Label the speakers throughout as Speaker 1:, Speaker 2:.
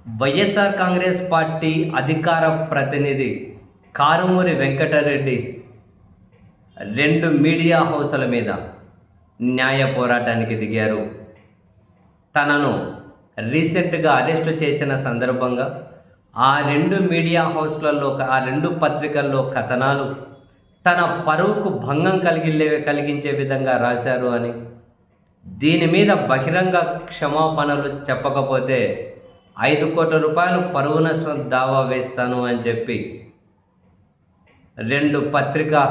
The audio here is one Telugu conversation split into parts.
Speaker 1: వైఎస్ఆర్ కాంగ్రెస్ పార్టీ అధికార ప్రతినిధి కారుమూరి వెంకటరెడ్డి రెండు మీడియా హౌసుల మీద న్యాయ పోరాటానికి దిగారు. తనను రీసెంట్గా అరెస్టు చేసిన సందర్భంగా ఆ రెండు మీడియా హౌస్లలో ఆ రెండు పత్రికల్లో కథనాలు తన పరువుకు భంగం కలిగించే విధంగా రాశారు అని, దీని మీద బహిరంగ క్షమాపణలు చెప్పకపోతే 5 కోట్ల రూపాయలు పరువు నష్టం దావా వేస్తాను అని చెప్పి రెండు పత్రికా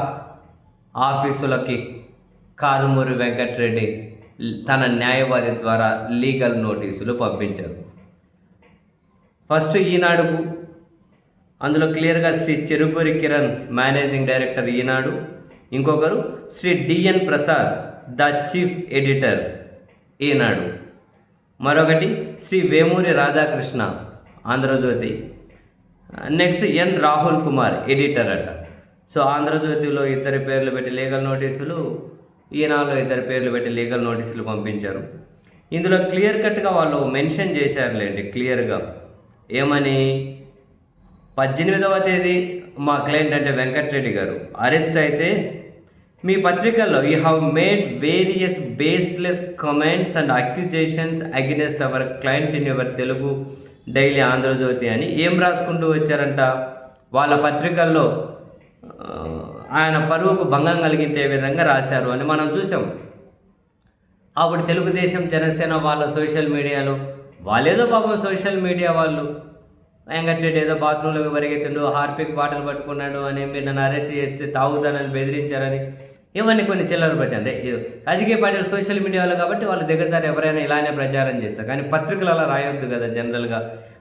Speaker 1: ఆఫీసులకి కారుమూరి వెంకటరెడ్డి తన న్యాయవాది ద్వారా లీగల్ నోటీసులు పంపించారు. ఫస్ట్ ఈనాడుకు, అందులో క్లియర్గా శ్రీ చెరుకూరి కిరణ్ మేనేజింగ్ డైరెక్టర్ ఈనాడు, ఇంకొకరు Shri D N Prasad the chief editor Eenadu, మరొకటి Shri Vemuri Radhakrishna Andhra Jyothi, next N Rahul Kumar editor అట. సో ఆంధ్రజ్యోతిలో 2 పేర్లు పెట్టి లీగల్ నోటీసులు, ఈనాడులో 2 పేర్లు పెట్టి లీగల్ నోటీసులు పంపించారు. ఇందులో క్లియర్ కట్గా వాళ్ళు మెన్షన్ చేశారులేండి క్లియర్గా. ఏమని, 18వ తేదీ మా క్లయింట్ అంటే వెంకటరెడ్డి గారు అరెస్ట్ అయితే మీ పత్రికల్లో you have made various baseless comments and accusations against our client in your Telugu daily Andhra Jyothi అని ఏం రాసుకుంటూ వచ్చారంట. వాళ్ళ పత్రికల్లో ఆయన పరువుకు భంగం కలిగించే విధంగా రాశారు అని మనం చూసాం. అప్పుడు తెలుగుదేశం జనసేన వాళ్ళ సోషల్ మీడియాలో వాళ్ళేదో పాపం సోషల్ మీడియా వాళ్ళు వెంకటరెడ్డి ఏదో బాత్రూంలోకి పరిగెత్తుండు, హార్పిక్ బాటలు పట్టుకున్నాడు అని, మీరు నన్ను అరెస్ట్ చేస్తే తాగుతానని బెదిరించారని, ఇవన్నీ కొన్ని చిల్లర ప్రచారం. అంటే రాజకీయ పార్టీలు సోషల్ మీడియాలో కాబట్టి వాళ్ళు దగ్గరసారి ఎవరైనా ఇలానే ప్రచారం చేస్తారు, కానీ పత్రికలు అలా రాయొద్దు కదా జనరల్గా.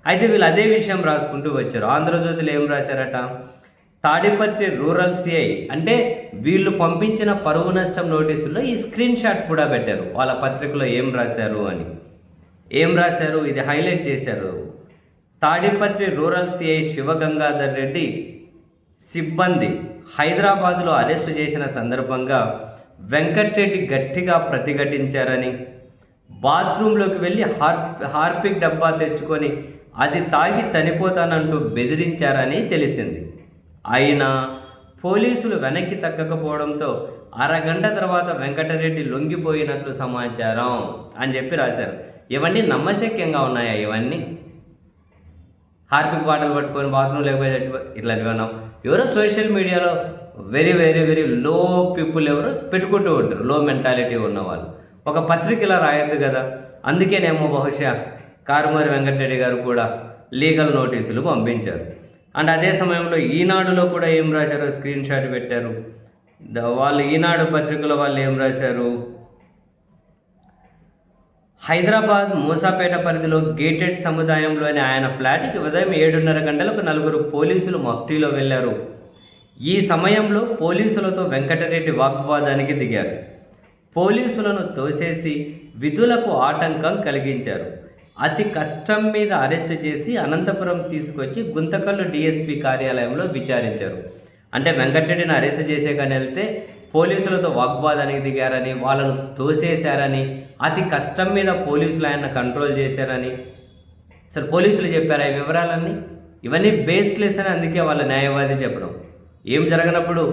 Speaker 1: అయితే వీళ్ళు అదే విషయం రాసుకుంటూ వచ్చారు. ఆంధ్రజ్యోతిలో ఏం రాశారట, తాడిపత్రి రూరల్ సిఐ అంటే వీళ్ళు పంపించిన పరువు నష్టం నోటీసుల్లో ఈ స్క్రీన్ షాట్ కూడా పెట్టారు. వాళ్ళ పత్రికలో ఏం రాశారు అని, ఏం రాశారు ఇది హైలైట్ చేశారు. తాడిపత్రి రూరల్ సిఐ శివగంగాధర్ రెడ్డి సిబ్బంది హైదరాబాదులో అరెస్టు చేసిన సందర్భంగా వెంకటరెడ్డి గట్టిగా ప్రతిఘటించారని, బాత్రూంలోకి వెళ్ళి హార్పిక్ డబ్బా తెచ్చుకొని అది తాగి చనిపోతానంటూ బెదిరించారని తెలిసింది. అయినా పోలీసులు వెనక్కి తగ్గకపోవడంతో అరగంట తర్వాత వెంకటరెడ్డి లొంగిపోయినట్లు సమాచారం అని చెప్పి రాశారు. ఇవన్నీ నమ్మశక్యంగా ఉన్నాయా? ఇవన్నీ హార్పిక్ బాటలు పట్టుకొని బాత్రూమ్ లేకపోతే ఇట్లాంటివి అన్నాం. ఎవరో సోషల్ మీడియాలో very very very low people ఎవరో పెట్టుకుంటూ ఉంటారు, లో మెంటాలిటీ ఉన్నవాళ్ళు. ఒక పత్రిక ఇలా రాయొద్దు కదా. అందుకేనేమో బహుశా కారుమూరి వెంకటరెడ్డి గారు కూడా లీగల్ నోటీసులు పంపించారు. అండ్ అదే సమయంలో ఈనాడులో కూడా ఏం రాశారో స్క్రీన్ షాట్ పెట్టారు. వాళ్ళు ఈనాడు పత్రికలో వాళ్ళు ఏం రాశారు, హైదరాబాద్ మూసాపేట పరిధిలో గేటెడ్ సముదాయంలోని ఆయన ఫ్లాట్కి ఉదయం 7:30 గంటలకు 4 పోలీసులు మఫ్టీలో వెళ్లారు. ఈ సమయంలో పోలీసులతో వెంకటరెడ్డి వాగ్వాదానికి దిగారు. పోలీసులను తోసేసి విధులకు ఆటంకం కలిగించారు. అతి కష్టం మీద అరెస్టు చేసి అనంతపురం తీసుకొచ్చి గుంతకల్లు డిఎస్పీ కార్యాలయంలో విచారించారు. అంటే వెంకటరెడ్డిని అరెస్టు చేసే కానీ వెళ్తే పోలీసులతో వాగ్వాదానికి దిగారని, వాళ్ళను తోసేశారని, అతి కష్టం మీద పోలీసులు ఆయన కంట్రోల్ చేశారని అసలు పోలీసులు చెప్పారు ఈ వివరాలన్నీ. ఇవన్నీ బేస్లెస్ అని అందుకే వాళ్ళ న్యాయవాది చెప్పడం. ఏం జరగనప్పుడు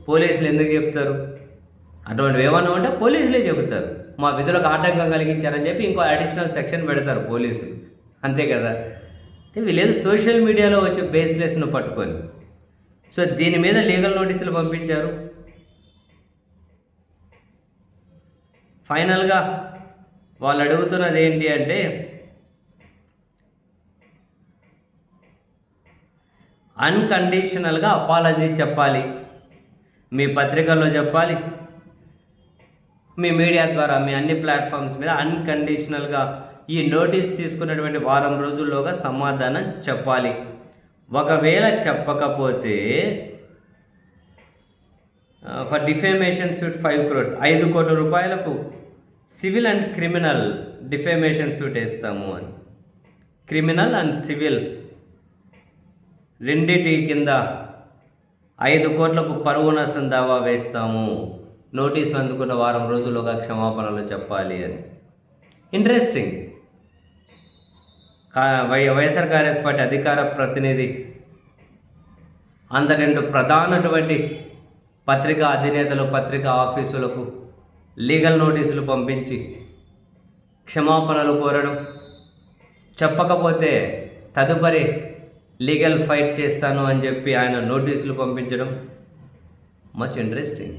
Speaker 1: పోలీసులు ఎందుకు చెప్తారు? అటువంటివి ఏమన్నా ఉంటే పోలీసులే చెబుతారు, మా విధులకు ఆటంకం కలిగించారని చెప్పి ఇంకో అడిషనల్ సెక్షన్ పెడతారు పోలీసులు, అంతే కదా. వీళ్ళేదో సోషల్ మీడియాలో వచ్చే బేస్లెస్ను పట్టుకొని సో దీని మీద లీగల్ నోటీసులు పంపించారు. ఫైనల్గా వాళ్ళు అడుగుతున్నది ఏంటి అంటే, అన్కండిషనల్గా అపాలజీ చెప్పాలి, మీ పత్రికల్లో చెప్పాలి, మీ మీడియా ద్వారా మీ అన్ని ప్లాట్ఫామ్స్ మీద అన్కండిషనల్గా ఈ నోటీస్ తీసుకున్నటువంటి వారం రోజుల్లోగా సమాధానం చెప్పాలి. ఒకవేళ చెప్పకపోతే ఫర్ డిఫేమేషన్ సూట్ 5 crores 5 కోట్ల రూపాయలకు civil and criminal defamation suit వేస్తాము అని. క్రిమినల్ అండ్ సివిల్ రెండిటి కింద 5 కోట్లకు పరువు నష్టం దావా వేస్తాము, నోటీసులు అందుకున్న వారం రోజుల్లోగా క్షమాపణలు చెప్పాలి అని. ఇంట్రెస్టింగ్. వైఎస్ఆర్ కాంగ్రెస్ పార్టీ అధికార ప్రతినిధి రెండు ప్రధానటువంటి పత్రికా అధినేతలు పత్రికా ఆఫీసులకు లీగల్ నోటీసులు పంపించి క్షమాపణలు కోరడం, చెప్పకపోతే తదుపరి లీగల్ ఫైట్ చేస్తాను అని చెప్పి ఆయన నోటీసులు పంపించడం మచ్ ఇంట్రెస్టింగ్.